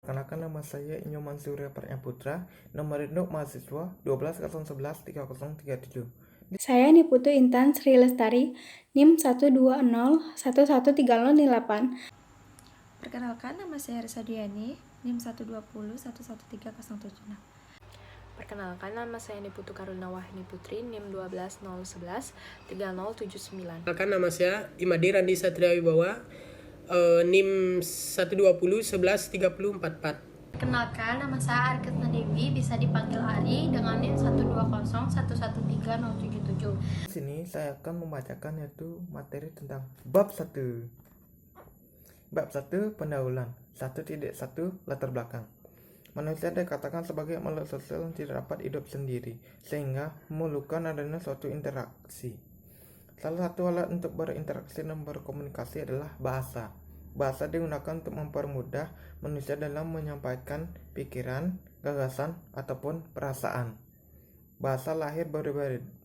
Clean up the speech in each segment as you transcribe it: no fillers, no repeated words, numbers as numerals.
Perkenalkan, nama saya Inyoman Surya Pratnya nomor induk mahasiswa 120113037. Saya Niputu Intan Sri Lestari, NIM 120111308. Perkenalkan, nama saya Risa Diani, NIM 120111307. Perkenalkan, nama saya Niputu Karuna Wahni Putri, NIM 120113079. Perkenalkan, nama saya Imadi Randi Satria Wibawa, NIM 120113044. Perkenalkan, nama saya Arketna Dewi, bisa dipanggil Ari, dengan NIM 12011130077. Di sini saya akan membacakan yaitu materi tentang bab 1. Bab 1, pendahuluan. 1.1 latar belakang. Manusia dikatakan sebagai makhluk sosial yang tidak dapat hidup sendiri, sehingga memerlukan adanya suatu interaksi. Salah satu alat untuk berinteraksi dan berkomunikasi adalah bahasa. Bahasa digunakan untuk mempermudah manusia dalam menyampaikan pikiran, gagasan, ataupun perasaan. Bahasa lahir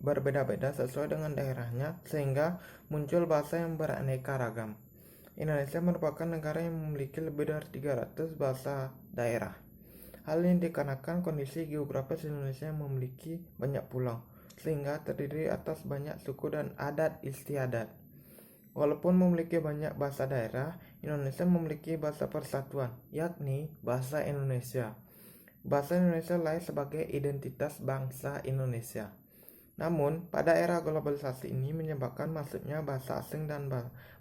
berbeda-beda sesuai dengan daerahnya, sehingga muncul bahasa yang beraneka ragam. Indonesia merupakan negara yang memiliki lebih dari 300 bahasa daerah. Hal ini dikarenakan kondisi geografis Indonesia yang memiliki banyak pulau, sehingga terdiri atas banyak suku dan adat istiadat. Walaupun memiliki banyak bahasa daerah, Indonesia memiliki bahasa persatuan, yakni bahasa Indonesia. Bahasa Indonesia lahir sebagai identitas bangsa Indonesia. Namun, pada era globalisasi ini menyebabkan masuknya bahasa asing dan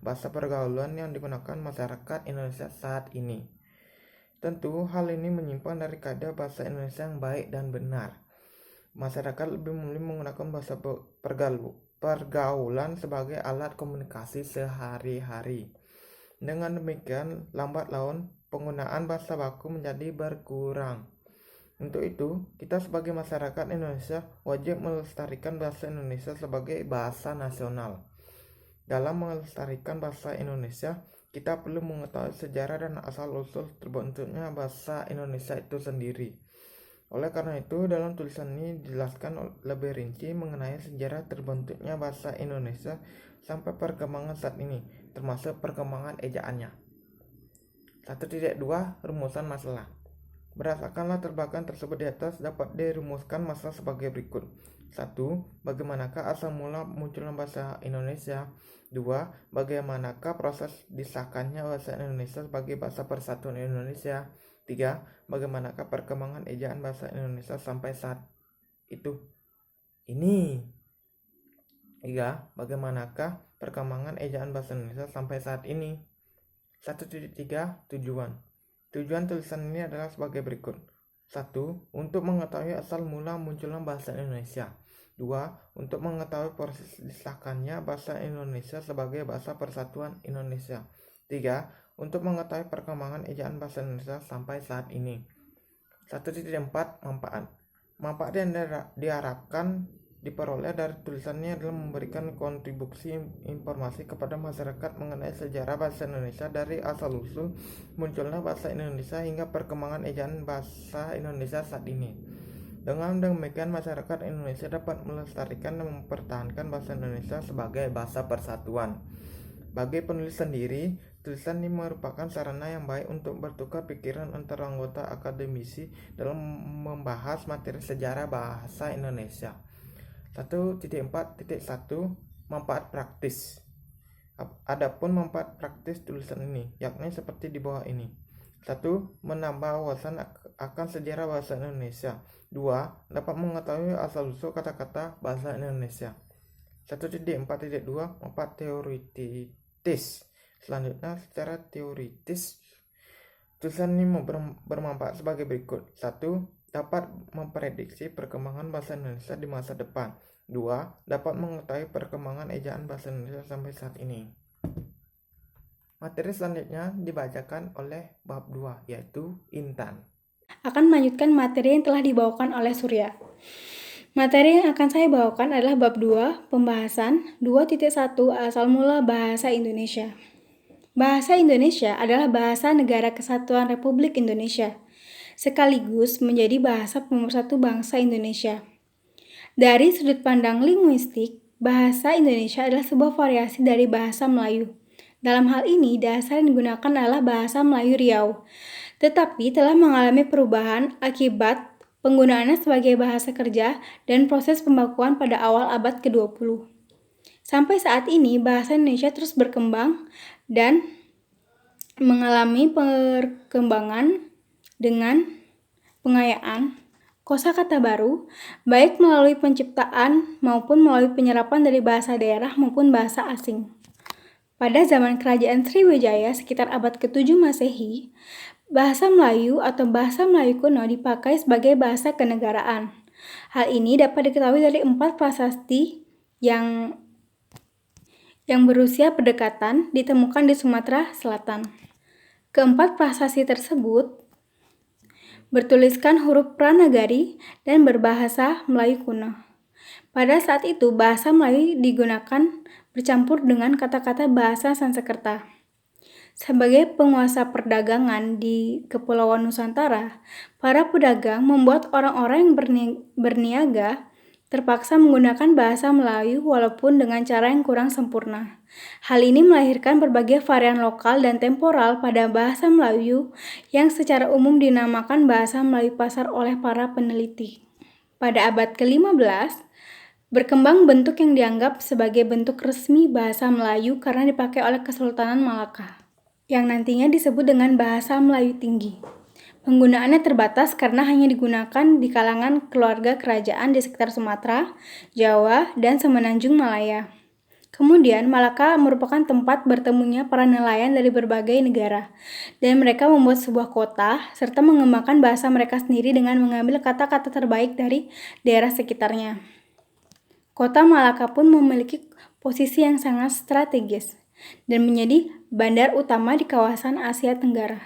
bahasa pergaulan yang digunakan masyarakat Indonesia saat ini. Tentu, hal ini menyimpang dari kaidah bahasa Indonesia yang baik dan benar. Masyarakat lebih memilih menggunakan bahasa pergaulan sebagai alat komunikasi sehari-hari. Dengan demikian, lambat laun penggunaan bahasa baku menjadi berkurang. Untuk itu, kita sebagai masyarakat Indonesia wajib melestarikan bahasa Indonesia sebagai bahasa nasional. Dalam melestarikan bahasa Indonesia, kita perlu mengetahui sejarah dan asal-usul terbentuknya bahasa Indonesia itu sendiri. Oleh karena itu, dalam tulisan ini dijelaskan lebih rinci mengenai sejarah terbentuknya bahasa Indonesia sampai perkembangan saat ini, termasuk perkembangan ejaannya. 1.2 Rumusan masalah. Berdasarkan latar belakang tersebut di atas, dapat dirumuskan masalah sebagai berikut. 1. Bagaimanakah asal mula munculnya bahasa Indonesia? 2. Bagaimanakah proses disahkannya bahasa Indonesia sebagai bahasa persatuan Indonesia? 3. Bagaimanakah perkembangan ejaan bahasa Indonesia sampai saat itu? Ini. 3. Bagaimanakah perkembangan ejaan bahasa Indonesia sampai saat ini? 1.3 Tujuan. Tujuan tulisan ini adalah sebagai berikut. 1. Untuk mengetahui asal mula munculnya bahasa Indonesia. 2. Untuk mengetahui proses disahkannya bahasa Indonesia sebagai bahasa persatuan Indonesia. 3. Untuk mengetahui perkembangan ejaan bahasa Indonesia sampai saat ini. 1.4 Manfaat. Manfaat yang diharapkan diperoleh dari tulisannya adalah memberikan kontribusi informasi kepada masyarakat mengenai sejarah bahasa Indonesia dari asal-usul munculnya bahasa Indonesia hingga perkembangan ejaan bahasa Indonesia saat ini. Dengan demikian, masyarakat Indonesia dapat melestarikan dan mempertahankan bahasa Indonesia sebagai bahasa persatuan. Bagi penulis sendiri, tulisan ini merupakan sarana yang baik untuk bertukar pikiran antara anggota akademisi dalam membahas materi sejarah bahasa Indonesia. 1.4.1 Manfaat praktis. Adapun manfaat praktis tulisan ini, yakni seperti di bawah ini. 1. Menambah wawasan akan sejarah bahasa Indonesia. 2. Dapat mengetahui asal-usul kata-kata bahasa Indonesia. 1.4.2 Manfaat teoritis. Selanjutnya, secara teoritis, tulisan ini bermanfaat sebagai berikut. 1. Dapat memprediksi perkembangan bahasa Indonesia di masa depan. 2. Dapat mengetahui perkembangan ejaan bahasa Indonesia sampai saat ini. Materi selanjutnya dibacakan oleh bab 2, yaitu Intan. Akan melanjutkan materi yang telah dibawakan oleh Surya. Materi yang akan saya bawakan adalah bab 2, pembahasan 2.1 asal mula bahasa Indonesia. Bahasa Indonesia adalah bahasa Negara Kesatuan Republik Indonesia, sekaligus menjadi bahasa pemersatu bangsa Indonesia. Dari sudut pandang linguistik, bahasa Indonesia adalah sebuah variasi dari bahasa Melayu. Dalam hal ini, dasar yang digunakan adalah bahasa Melayu Riau. tetapi telah mengalami perubahan akibat penggunaannya sebagai bahasa kerja dan proses pembakuan pada awal abad ke-20. Sampai saat ini, bahasa Indonesia terus berkembang dan mengalami perkembangan dengan pengayaan kosakata baru, baik melalui penciptaan maupun melalui penyerapan dari bahasa daerah maupun bahasa asing. Pada zaman Kerajaan Sriwijaya sekitar abad ke-7 Masehi, bahasa Melayu atau bahasa Melayu kuno dipakai sebagai bahasa kenegaraan. Hal ini dapat diketahui dari 4 prasasti yang berusia berdekatan ditemukan di Sumatera Selatan. Keempat prasasti tersebut bertuliskan huruf Pranagari dan berbahasa Melayu kuno. Pada saat itu, bahasa Melayu digunakan bercampur dengan kata-kata bahasa Sanskerta. Sebagai penguasa perdagangan di Kepulauan Nusantara, para pedagang membuat orang-orang yang berniaga terpaksa menggunakan bahasa Melayu walaupun dengan cara yang kurang sempurna. Hal ini melahirkan berbagai varian lokal dan temporal pada bahasa Melayu yang secara umum dinamakan bahasa Melayu pasar oleh para peneliti. Pada abad ke-15, berkembang bentuk yang dianggap sebagai bentuk resmi bahasa Melayu karena dipakai oleh Kesultanan Malaka, yang nantinya disebut dengan bahasa Melayu Tinggi. Penggunaannya terbatas karena hanya digunakan di kalangan keluarga kerajaan di sekitar Sumatera, Jawa, dan Semenanjung Malaya. Kemudian, Malaka merupakan tempat bertemunya para nelayan dari berbagai negara, dan mereka membuat sebuah kota serta mengembangkan bahasa mereka sendiri dengan mengambil kata-kata terbaik dari daerah sekitarnya. Kota Malaka pun memiliki posisi yang sangat strategis dan menjadi bandar utama di kawasan Asia Tenggara.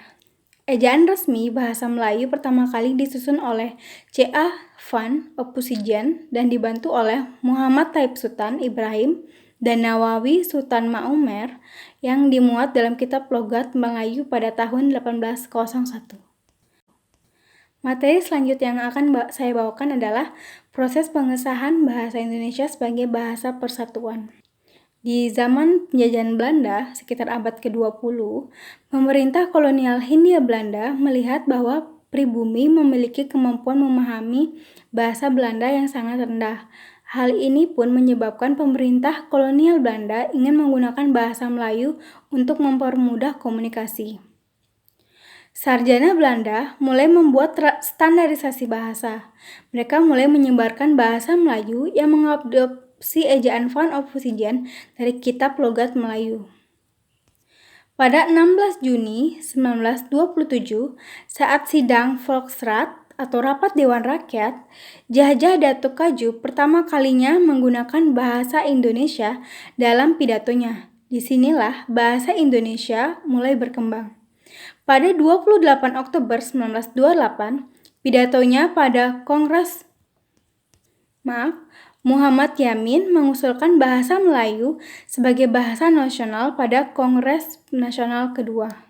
Ejaan resmi bahasa Melayu pertama kali disusun oleh C.A. van Ophusijen dan dibantu oleh Muhammad Taib Sultan Ibrahim dan Nawawi Sultan Maumer yang dimuat dalam kitab logat Melayu pada tahun 1801. Materi selanjutnya yang akan saya bawakan adalah proses pengesahan bahasa Indonesia sebagai bahasa persatuan. Di zaman penjajahan Belanda sekitar abad ke-20, pemerintah kolonial Hindia Belanda melihat bahwa pribumi memiliki kemampuan memahami bahasa Belanda yang sangat rendah. Hal ini pun menyebabkan pemerintah kolonial Belanda ingin menggunakan bahasa Melayu untuk mempermudah komunikasi. Sarjana Belanda mulai membuat standarisasi bahasa. Mereka mulai menyebarkan bahasa Melayu yang mengadopsi ejaan van Ophusijen dari kitab logat Melayu. Pada 16 Juni 1927, saat sidang Volksraad atau Rapat Dewan Rakyat, Djajah Datuk Kaju pertama kalinya menggunakan bahasa Indonesia dalam pidatonya. Disinilah bahasa Indonesia mulai berkembang. Pada 28 Oktober 1928, pidatonya pada Kongres Muhammad Yamin mengusulkan bahasa Melayu sebagai bahasa nasional pada Kongres Nasional Kedua.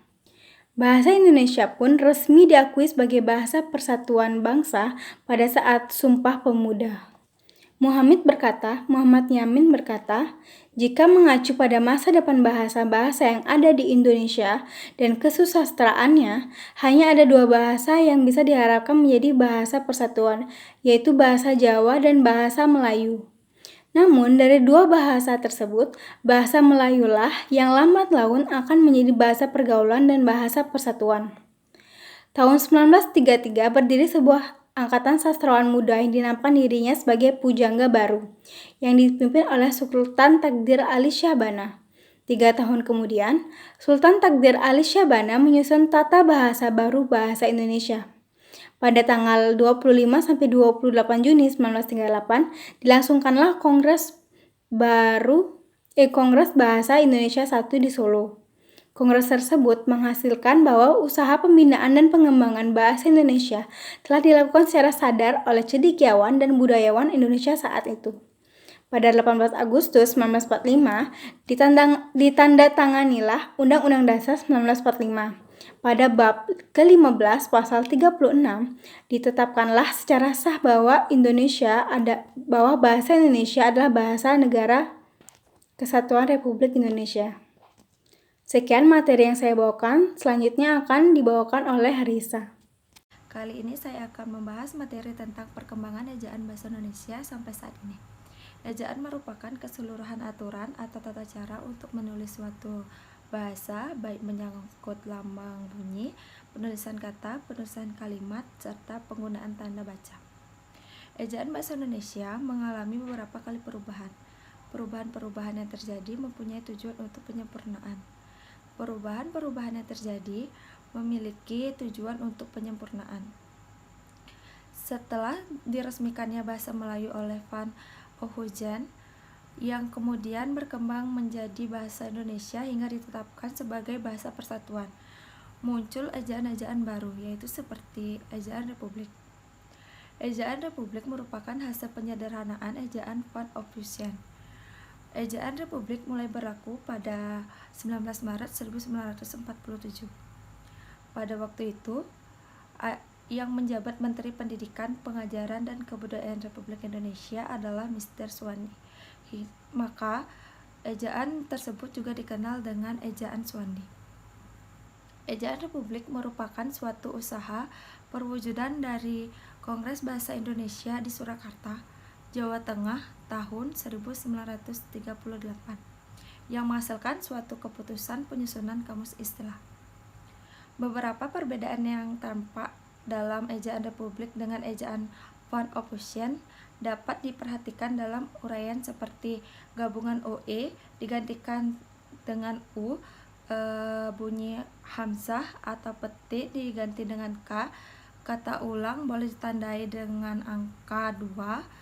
Bahasa Indonesia pun resmi diakui sebagai bahasa persatuan bangsa pada saat Sumpah Pemuda. Muhammad Yamin berkata, jika mengacu pada masa depan bahasa-bahasa yang ada di Indonesia dan kesusastraannya, hanya ada 2 bahasa yang bisa diharapkan menjadi bahasa persatuan, yaitu bahasa Jawa dan bahasa Melayu. Namun, dari 2 bahasa tersebut, bahasa Melayulah yang lambat laun akan menjadi bahasa pergaulan dan bahasa persatuan. Tahun 1933 berdiri sebuah angkatan sastrawan muda yang dinamakan dirinya sebagai Pujangga Baru, yang dipimpin oleh Sultan Takdir Ali Syahbana. 3 tahun kemudian, Sultan Takdir Ali Syahbana menyusun tata bahasa baru bahasa Indonesia. Pada tanggal 25-28 Juni 1938, dilangsungkanlah Kongres Bahasa Indonesia I di Solo. Kongres tersebut menghasilkan bahwa usaha pembinaan dan pengembangan bahasa Indonesia telah dilakukan secara sadar oleh cendekiawan dan budayawan Indonesia saat itu. Pada 18 Agustus 1945, ditandatanganilah Undang-Undang Dasar 1945. Pada bab ke-15 pasal 36, ditetapkanlah secara sah bahwa bahasa Indonesia adalah bahasa negara Kesatuan Republik Indonesia. Sekian materi yang saya bawakan, selanjutnya akan dibawakan oleh Risa. Kali ini saya akan membahas materi tentang perkembangan ejaan bahasa Indonesia sampai saat ini. Ejaan merupakan keseluruhan aturan atau tata cara untuk menulis suatu bahasa, baik menyangkut lambang bunyi, penulisan kata, penulisan kalimat, serta penggunaan tanda baca. Ejaan bahasa Indonesia mengalami beberapa kali perubahan. Perubahan-perubahan yang terjadi mempunyai tujuan untuk penyempurnaan. Perubahan-perubahan yang terjadi memiliki tujuan untuk penyempurnaan. Setelah diresmikannya bahasa Melayu oleh Van Ohujan, yang kemudian berkembang menjadi bahasa Indonesia hingga ditetapkan sebagai bahasa persatuan, muncul ejaan-ejaan baru, yaitu seperti ejaan republik. Ejaan republik merupakan hasil penyederhanaan ejaan Van Ohujan. Ejaan republik mulai berlaku pada 19 Maret 1947. Pada waktu itu, yang menjabat Menteri Pendidikan, Pengajaran, dan Kebudayaan Republik Indonesia adalah Mr. Suwandi. Maka, ejaan tersebut juga dikenal dengan ejaan Suwandi. Ejaan republik merupakan suatu usaha perwujudan dari Kongres Bahasa Indonesia di Surakarta, Jawa Tengah tahun 1938 yang menghasilkan suatu keputusan penyusunan kamus istilah. Beberapa perbedaan yang tampak dalam ejaan republik dengan ejaan Van Ohujan dapat diperhatikan dalam uraian seperti gabungan OE digantikan dengan U, bunyi hamzah atau petik diganti dengan K, kata ulang boleh ditandai dengan angka 2,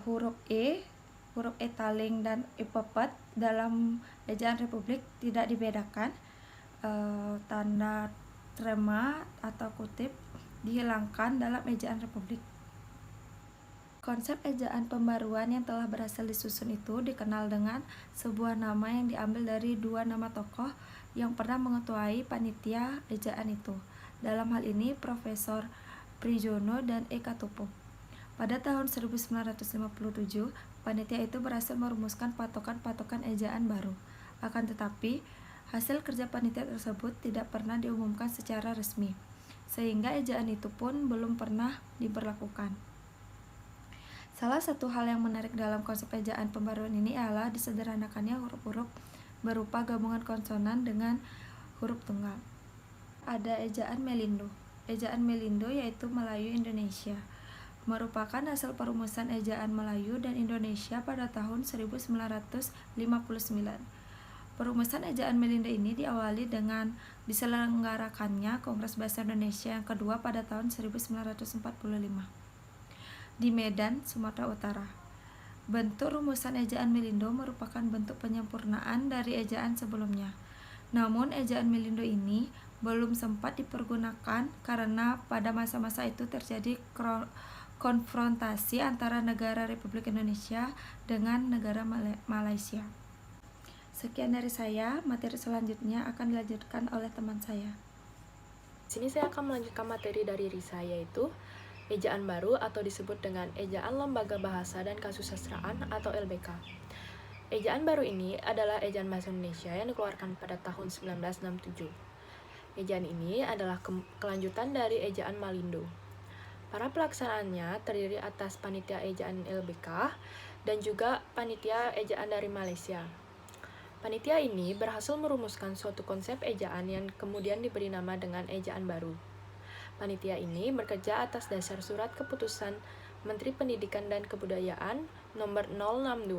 huruf E taling dan E pepet dalam ejaan republik tidak dibedakan. Tanda trema atau kutip dihilangkan dalam ejaan republik. Konsep ejaan pembaruan yang telah berhasil disusun itu dikenal dengan sebuah nama yang diambil dari dua nama tokoh yang pernah mengetuai panitia ejaan itu. Dalam hal ini Profesor Prijono dan Eka Tupo. Pada tahun 1957, panitia itu berhasil merumuskan patokan-patokan ejaan baru. Akan tetapi, hasil kerja panitia tersebut tidak pernah diumumkan secara resmi, sehingga ejaan itu pun belum pernah diberlakukan. Salah satu hal yang menarik dalam konsep ejaan pembaruan ini adalah disederhanakannya huruf-huruf berupa gabungan konsonan dengan huruf tunggal. Ada ejaan Melindo. Ejaan Melindo yaitu Melayu Indonesia, merupakan hasil perumusan ejaan Melayu dan Indonesia pada tahun 1959. Perumusan ejaan Melindo ini diawali dengan diselenggarakannya Kongres Bahasa Indonesia yang kedua pada tahun 1945 di Medan, Sumatera Utara. Bentuk rumusan ejaan Melindo merupakan bentuk penyempurnaan dari ejaan sebelumnya. Namun ejaan Melindo ini belum sempat dipergunakan karena pada masa-masa itu terjadi konfrontasi antara negara Republik Indonesia dengan negara Malaysia. Sekian dari saya, materi selanjutnya akan dilanjutkan oleh teman saya. Di sini saya akan melanjutkan materi dari Risa, yaitu ejaan baru atau disebut dengan Ejaan Lembaga Bahasa dan Kasusastraan atau LBK. Ejaan baru ini adalah ejaan bahasa Indonesia yang dikeluarkan pada tahun 1967. Ejaan ini adalah kelanjutan dari ejaan Malindo. Para pelaksanaannya terdiri atas panitia ejaan LBK dan juga panitia ejaan dari Malaysia. Panitia ini berhasil merumuskan suatu konsep ejaan yang kemudian diberi nama dengan ejaan baru. Panitia ini bekerja atas dasar surat keputusan Menteri Pendidikan dan Kebudayaan nomor 062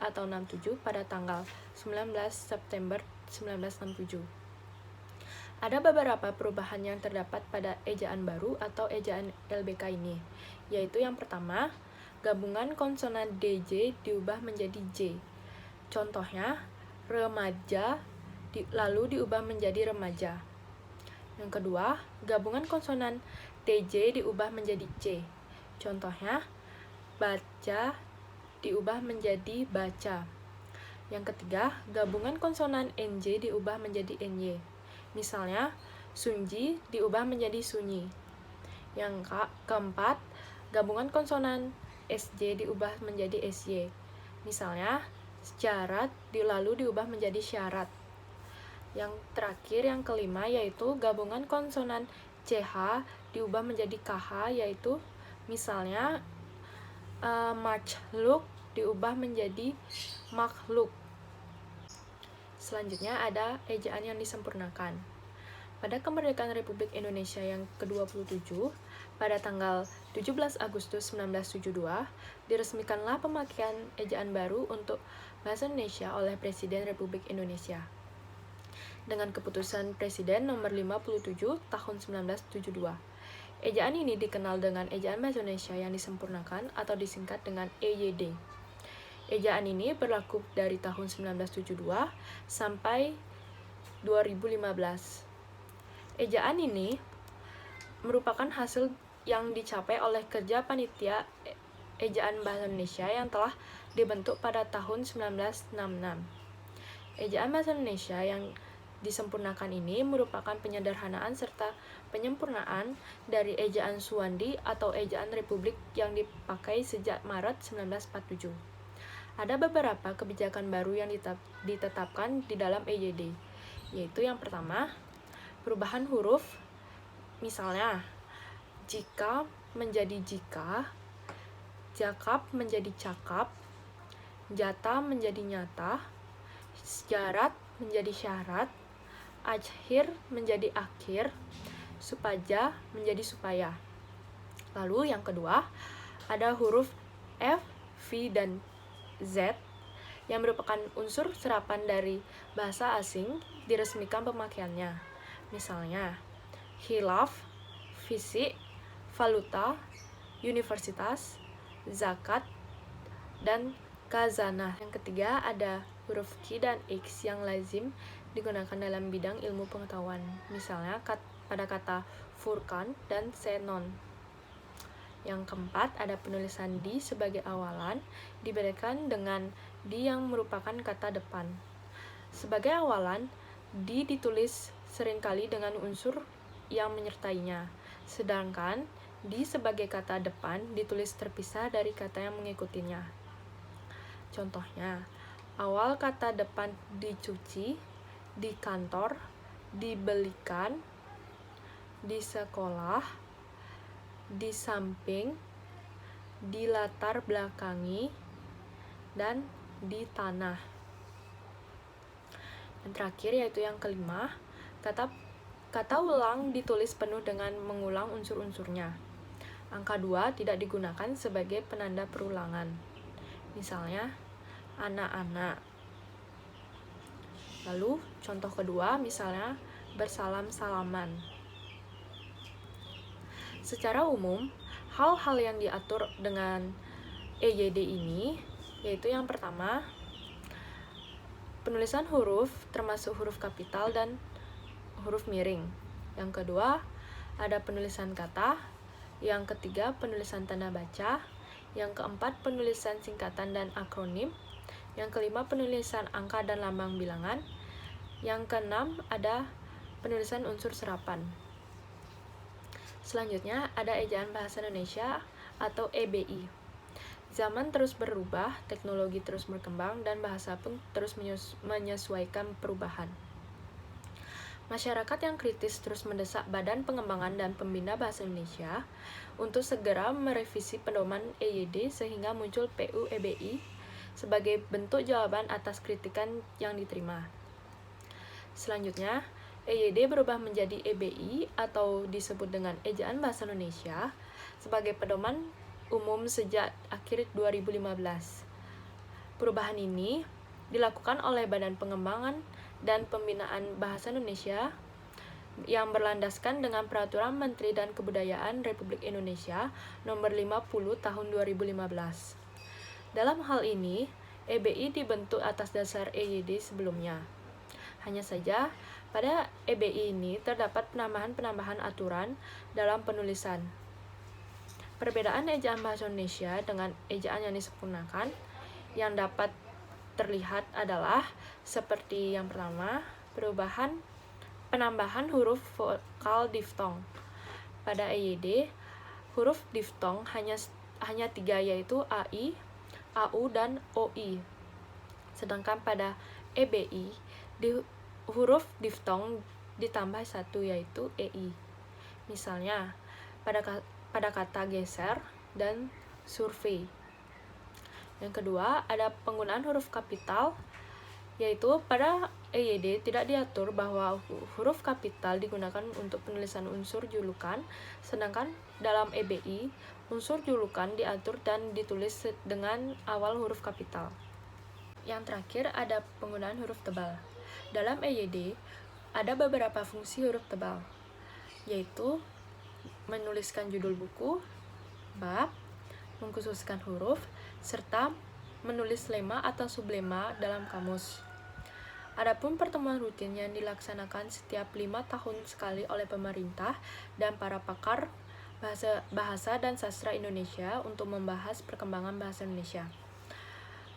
atau 67 pada tanggal 19 September 1967. Ada beberapa perubahan yang terdapat pada ejaan baru atau ejaan LBK ini, yaitu yang pertama, gabungan konsonan DJ diubah menjadi J. Contohnya, remaja lalu diubah menjadi remaja. Yang kedua, gabungan konsonan TJ diubah menjadi C. Contohnya, baca diubah menjadi baca. Yang ketiga, gabungan konsonan NJ diubah menjadi NY. Misalnya, Sunji diubah menjadi Sunyi. Yang keempat, gabungan konsonan SJ diubah menjadi SY. Misalnya, syarat lalu diubah menjadi syarat. Yang terakhir, yang kelima, yaitu gabungan konsonan CH diubah menjadi KH, yaitu misalnya makhluk diubah menjadi makhluk. Selanjutnya ada ejaan yang disempurnakan. Pada kemerdekaan Republik Indonesia yang ke-27, pada tanggal 17 Agustus 1972, diresmikanlah pemakaian ejaan baru untuk bahasa Indonesia oleh Presiden Republik Indonesia. Dengan keputusan Presiden nomor 57 tahun 1972. Ejaan ini dikenal dengan Ejaan Bahasa Indonesia yang disempurnakan atau disingkat dengan EYD. Ejaan ini berlaku dari tahun 1972 sampai 2015. Ejaan ini merupakan hasil yang dicapai oleh kerja panitia Ejaan Bahasa Indonesia yang telah dibentuk pada tahun 1966. Ejaan Bahasa Indonesia yang disempurnakan ini merupakan penyederhanaan serta penyempurnaan dari ejaan Suwandi atau ejaan Republik yang dipakai sejak Maret 1947. Ada beberapa kebijakan baru yang ditetapkan di dalam EYD, yaitu yang pertama, perubahan huruf, misalnya jika menjadi jika, jakap menjadi cakap, jata menjadi nyata, syarat menjadi syarat, akhir menjadi akhir, supaja menjadi supaya. Lalu yang kedua, ada huruf F, V, dan Z yang merupakan unsur serapan dari bahasa asing diresmikan pemakaiannya. Misalnya, khilaf, fisik, valuta, universitas, zakat, dan khazanah. Yang ketiga ada huruf Q dan X yang lazim digunakan dalam bidang ilmu pengetahuan. Misalnya pada kata Furqan dan Zenon. Yang keempat ada penulisan di sebagai awalan dibedakan dengan di yang merupakan kata depan. Sebagai awalan, di ditulis seringkali dengan unsur yang menyertainya, sedangkan di sebagai kata depan ditulis terpisah dari kata yang mengikutinya. Contohnya, awal kata depan dicuci, di kantor, dibelikan, di sekolah, di samping, di latar belakangi, dan di tanah. Yang terakhir yaitu yang kelima, kata ulang ditulis penuh dengan mengulang unsur-unsurnya. Angka 2 tidak digunakan sebagai penanda perulangan. Misalnya, anak-anak. Lalu, contoh kedua, misalnya, bersalam-salaman. Secara umum, hal-hal yang diatur dengan EYD ini, yaitu yang pertama, penulisan huruf, termasuk huruf kapital dan huruf miring. Yang kedua, ada penulisan kata. Yang ketiga, penulisan tanda baca. Yang keempat, penulisan singkatan dan akronim. Yang kelima, penulisan angka dan lambang bilangan. Yang keenam, ada penulisan unsur serapan. Selanjutnya, ada Ejaan Bahasa Indonesia atau EBI. Zaman terus berubah, teknologi terus berkembang, dan bahasa pun terus menyesuaikan perubahan. Masyarakat yang kritis terus mendesak Badan Pengembangan dan Pembina Bahasa Indonesia untuk segera merevisi pedoman EYD sehingga muncul PU EBI sebagai bentuk jawaban atas kritikan yang diterima. Selanjutnya, EYD berubah menjadi EBI atau disebut dengan Ejaan Bahasa Indonesia sebagai pedoman umum sejak akhir 2015. Perubahan ini dilakukan oleh Badan Pengembangan dan Pembinaan Bahasa Indonesia yang berlandaskan dengan Peraturan Menteri dan Kebudayaan Republik Indonesia Nomor 50 Tahun 2015. Dalam hal ini, EBI dibentuk atas dasar EYD sebelumnya. Hanya saja, pada EBI ini terdapat penambahan-penambahan aturan dalam penulisan. Perbedaan Ejaan Bahasa Indonesia dengan ejaan yang disempurnakan yang dapat terlihat adalah seperti yang pertama, penambahan huruf vokal diftong. Pada EYD, huruf diftong hanya 3, yaitu AI, AU, dan OI. Sedangkan pada EBI, di huruf diftong ditambah satu yaitu EI. Misalnya, pada kata geser dan survei. Yang kedua, ada penggunaan huruf kapital, yaitu pada EYD tidak diatur bahwa huruf kapital digunakan untuk penulisan unsur julukan, sedangkan dalam EBI, unsur julukan diatur dan ditulis dengan awal huruf kapital. Yang terakhir, ada penggunaan huruf tebal. Dalam EYD, ada beberapa fungsi huruf tebal, yaitu menuliskan judul buku, bab, mengkhususkan huruf, serta menulis lema atau sublema dalam kamus. Adapun pertemuan rutin yang dilaksanakan setiap 5 tahun sekali oleh pemerintah dan para pakar bahasa dan sastra Indonesia untuk membahas perkembangan bahasa Indonesia.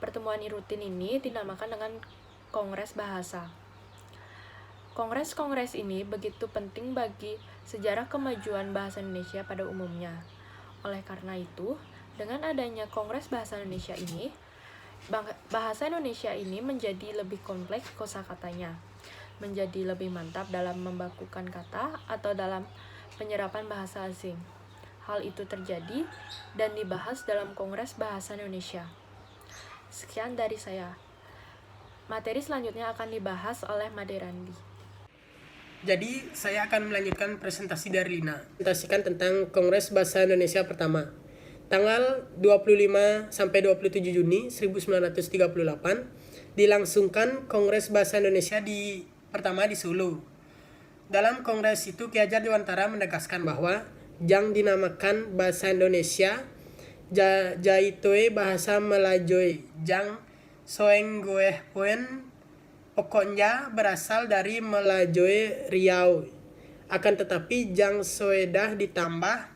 Pertemuan rutin ini dinamakan dengan Kongres Bahasa. Kongres-kongres ini begitu penting bagi sejarah kemajuan bahasa Indonesia pada umumnya. Oleh karena itu, dengan adanya Kongres Bahasa Indonesia ini, bahasa Indonesia ini menjadi lebih kompleks kosakatanya, menjadi lebih mantap dalam membakukan kata atau dalam penyerapan bahasa asing. Hal itu terjadi dan dibahas dalam Kongres Bahasa Indonesia. Sekian dari saya. Materi selanjutnya akan dibahas oleh Made Randi. Jadi, saya akan melanjutkan presentasi dari Lina. Presentasikan tentang Kongres Bahasa Indonesia pertama. Tanggal 25 sampai 27 Juni 1938 dilangsungkan Kongres Bahasa Indonesia pertama di Solo. Dalam kongres itu Ki Hajar Dewantara menegaskan bahwa jang dinamakan bahasa Indonesia jaitoe bahasa Melajoe, jang soenggoeh poen pokoknya berasal dari Melajoe Riau. Akan tetapi jang soedah ditambah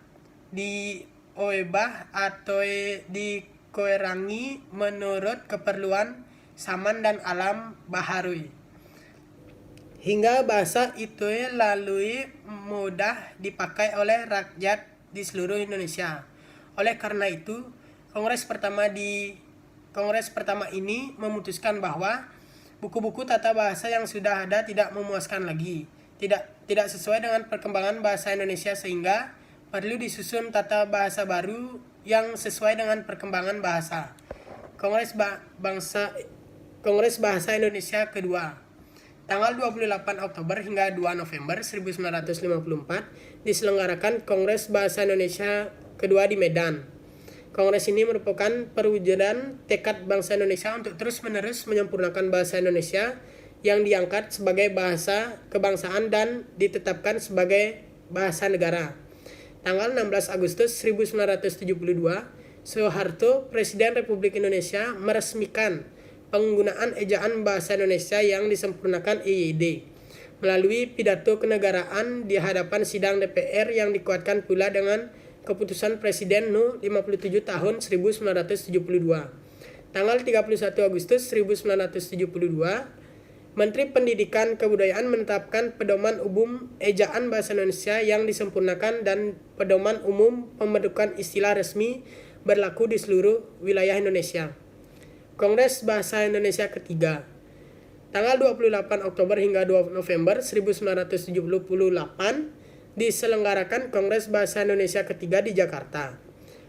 di oebah atau dikurangi menurut keperluan zaman dan alam baharui. Hingga bahasa itu lalui mudah dipakai oleh rakyat di seluruh Indonesia. Oleh karena itu, Kongres pertama ini memutuskan bahwa buku-buku tata bahasa yang sudah ada tidak memuaskan lagi, tidak sesuai dengan perkembangan bahasa Indonesia, sehingga perlu disusun tata bahasa baru yang sesuai dengan perkembangan bahasa. Kongres Bahasa Indonesia kedua, tanggal 28 Oktober hingga 2 November 1954 diselenggarakan Kongres Bahasa Indonesia kedua di Medan. Kongres ini merupakan perwujudan tekad bangsa Indonesia untuk terus-menerus menyempurnakan bahasa Indonesia yang diangkat sebagai bahasa kebangsaan dan ditetapkan sebagai bahasa negara. Tanggal 16 Agustus 1972, Soeharto, Presiden Republik Indonesia, meresmikan penggunaan ejaan bahasa Indonesia yang disempurnakan EYD melalui pidato kenegaraan di hadapan sidang DPR yang dikuatkan pula dengan Keputusan Presiden No. 57 Tahun 1972. Tanggal 31 Agustus 1972, Menteri Pendidikan Kebudayaan menetapkan Pedoman Umum Ejaan Bahasa Indonesia yang disempurnakan dan Pedoman Umum Pembentukan Istilah Resmi berlaku di seluruh wilayah Indonesia. Kongres Bahasa Indonesia ketiga, tanggal 28 Oktober hingga 2 November 1978 diselenggarakan Kongres Bahasa Indonesia ketiga di Jakarta.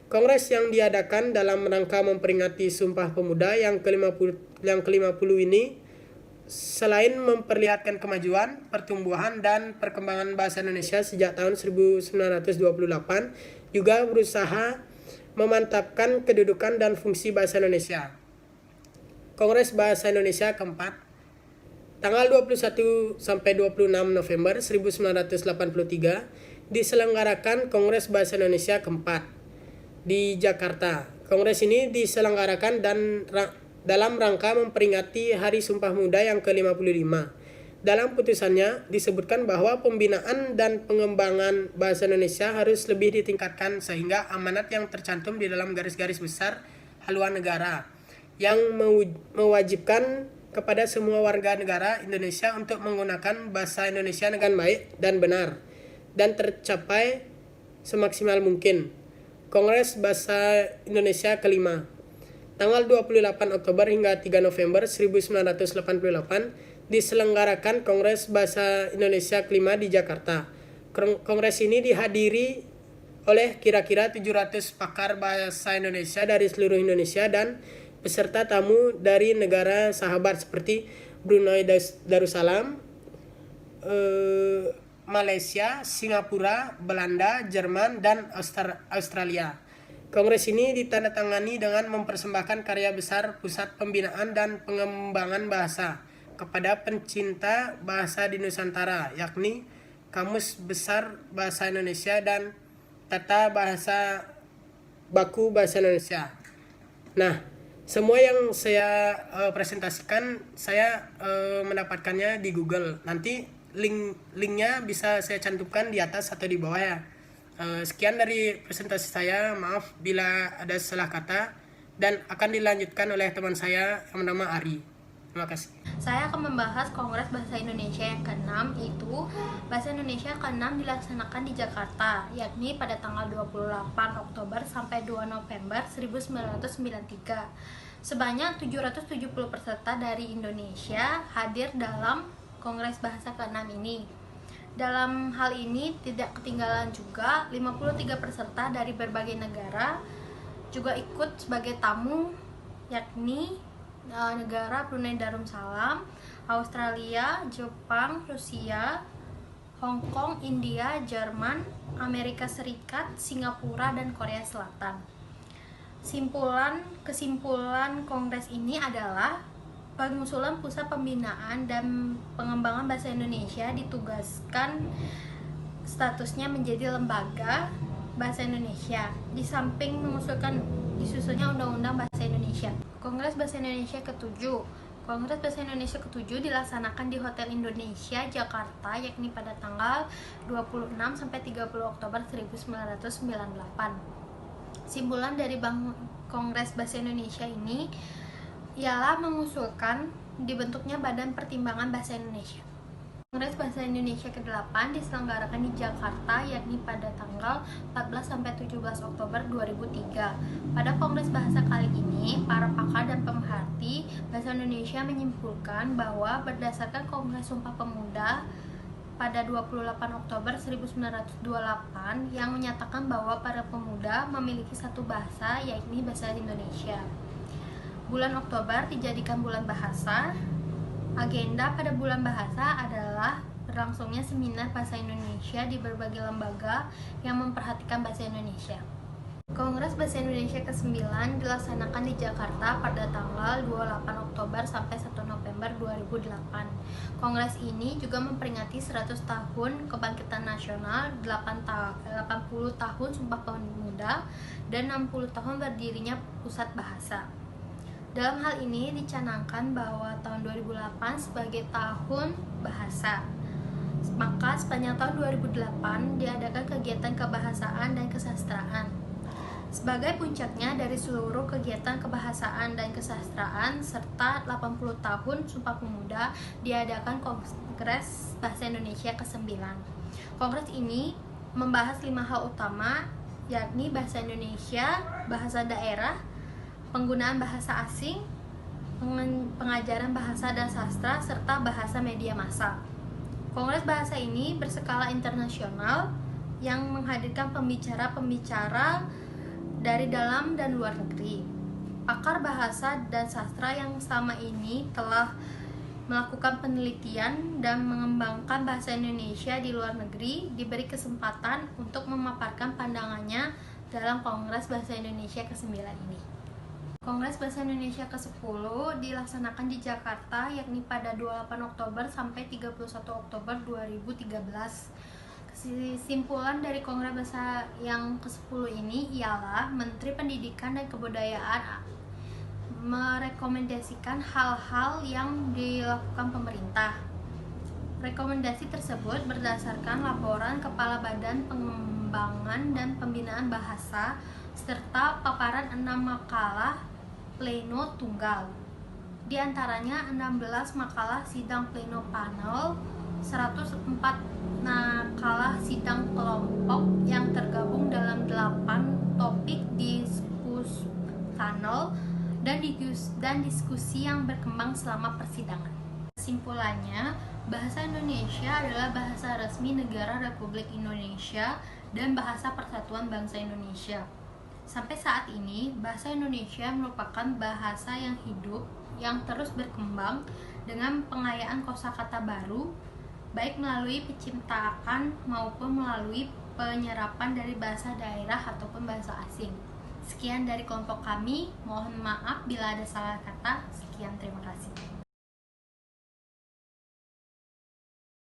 Kongres yang diadakan dalam rangka memperingati Sumpah Pemuda yang ke-50 ini selain memperlihatkan kemajuan, pertumbuhan, dan perkembangan bahasa Indonesia sejak tahun 1928, juga berusaha memantapkan kedudukan dan fungsi bahasa Indonesia. Kongres Bahasa Indonesia keempat, tanggal 21 sampai 26 November 1983 diselenggarakan Kongres Bahasa Indonesia keempat di Jakarta. Kongres ini diselenggarakan dalam rangka memperingati Hari Sumpah Pemuda yang ke-55. Dalam putusannya disebutkan bahwa pembinaan dan pengembangan bahasa Indonesia harus lebih ditingkatkan sehingga amanat yang tercantum di dalam garis-garis besar haluan negara yang mewajibkan kepada semua warga negara Indonesia untuk menggunakan bahasa Indonesia dengan baik dan benar dan tercapai semaksimal mungkin. Kongres Bahasa Indonesia kelima, Tanggal 28 Oktober hingga 3 November 1988 diselenggarakan Kongres Bahasa Indonesia kelima di Jakarta. Kongres ini dihadiri oleh kira-kira 700 pakar bahasa Indonesia dari seluruh Indonesia dan peserta tamu dari negara sahabat seperti Brunei Darussalam, Malaysia, Singapura, Belanda, Jerman, dan Australia. Kongres ini ditandatangani dengan mempersembahkan karya besar Pusat Pembinaan dan Pengembangan Bahasa kepada pencinta bahasa di Nusantara, yakni Kamus Besar Bahasa Indonesia dan Tata Bahasa Baku Bahasa Indonesia. Nah, semua yang saya presentasikan saya mendapatkannya di Google. Nanti linknya bisa saya cantumkan di atas atau di bawah ya. Sekian dari presentasi saya, maaf bila ada salah kata, dan akan dilanjutkan oleh teman saya yang bernama Ari. Terima kasih. Saya akan membahas Kongres Bahasa Indonesia yang ke-6, itu Bahasa Indonesia ke-6 dilaksanakan di Jakarta, yakni pada tanggal 28 Oktober sampai 2 November 1993. Sebanyak 770 peserta dari Indonesia hadir dalam Kongres Bahasa ke-6 ini. Dalam hal ini tidak ketinggalan juga 53 peserta dari berbagai negara juga ikut sebagai tamu, yakni negara Brunei Darussalam, Australia, Jepang, Rusia, Hong Kong, India, Jerman, Amerika Serikat, Singapura, dan Korea Selatan. Kesimpulan kongres ini adalah pengusulan Pusat Pembinaan dan Pengembangan Bahasa Indonesia ditugaskan statusnya menjadi lembaga bahasa Indonesia, di samping disusunnya Undang-Undang Bahasa Indonesia. Kongres Bahasa Indonesia ke-7. Kongres Bahasa Indonesia ke-7 dilaksanakan di Hotel Indonesia, Jakarta, yakni pada tanggal 26 sampai 30 Oktober 1998. Simpulan dari Kongres Bahasa Indonesia ini ialah mengusulkan dibentuknya Badan Pertimbangan Bahasa Indonesia. Kongres Bahasa Indonesia ke-8 diselenggarakan di Jakarta, yakni pada tanggal 14 sampai 17 Oktober 2003. Pada Kongres Bahasa kali ini, para pakar dan pemerhati bahasa Indonesia menyimpulkan bahwa berdasarkan Kongres Sumpah Pemuda pada 28 Oktober 1928 yang menyatakan bahwa para pemuda memiliki satu bahasa, yakni bahasa Indonesia. Bulan Oktober dijadikan bulan bahasa. Agenda pada bulan bahasa adalah berlangsungnya seminar bahasa Indonesia di berbagai lembaga yang memperhatikan bahasa Indonesia. Kongres Bahasa Indonesia ke-9 dilaksanakan di Jakarta pada tanggal 28 Oktober sampai 1 November 2008. Kongres ini juga memperingati 100 tahun Kebangkitan Nasional, 80 tahun Sumpah Pemuda, dan 60 tahun berdirinya Pusat Bahasa. Dalam hal ini dicanangkan bahwa tahun 2008 sebagai tahun bahasa. Maka sepanjang tahun 2008 diadakan kegiatan kebahasaan dan kesastraan. Sebagai puncaknya dari seluruh kegiatan kebahasaan dan kesastraan serta 80 tahun Sumpah Pemuda diadakan Kongres Bahasa Indonesia ke-9. Kongres ini membahas 5 hal utama, yakni bahasa Indonesia, bahasa daerah, penggunaan bahasa asing, pengajaran bahasa dan sastra, serta bahasa media massa. Kongres bahasa ini berskala internasional yang menghadirkan pembicara-pembicara dari dalam dan luar negeri. Pakar bahasa dan sastra yang selama ini telah melakukan penelitian dan mengembangkan bahasa Indonesia di luar negeri diberi kesempatan untuk memaparkan pandangannya dalam Kongres Bahasa Indonesia ke-9 ini. Kongres Bahasa Indonesia ke-10 dilaksanakan di Jakarta, yakni pada 28 Oktober sampai 31 Oktober 2013. Kesimpulan dari Kongres Bahasa yang ke-10 ini ialah Menteri Pendidikan dan Kebudayaan merekomendasikan hal-hal yang dilakukan pemerintah. Rekomendasi tersebut berdasarkan laporan Kepala Badan Pengembangan dan Pembinaan Bahasa serta paparan 6 makalah pleno tunggal. Di antaranya 16 makalah sidang pleno panel, 104 makalah sidang kelompok yang tergabung dalam 8 topik diskus panel, dan diskusi yang berkembang selama persidangan. Kesimpulannya, bahasa Indonesia adalah bahasa resmi negara Republik Indonesia dan bahasa persatuan bangsa Indonesia. Sampai saat ini, bahasa Indonesia merupakan bahasa yang hidup, yang terus berkembang dengan pengayaan kosakata baru, baik melalui penciptaan maupun melalui penyerapan dari bahasa daerah ataupun bahasa asing. Sekian dari kelompok kami, mohon maaf bila ada salah kata. Sekian, terima kasih.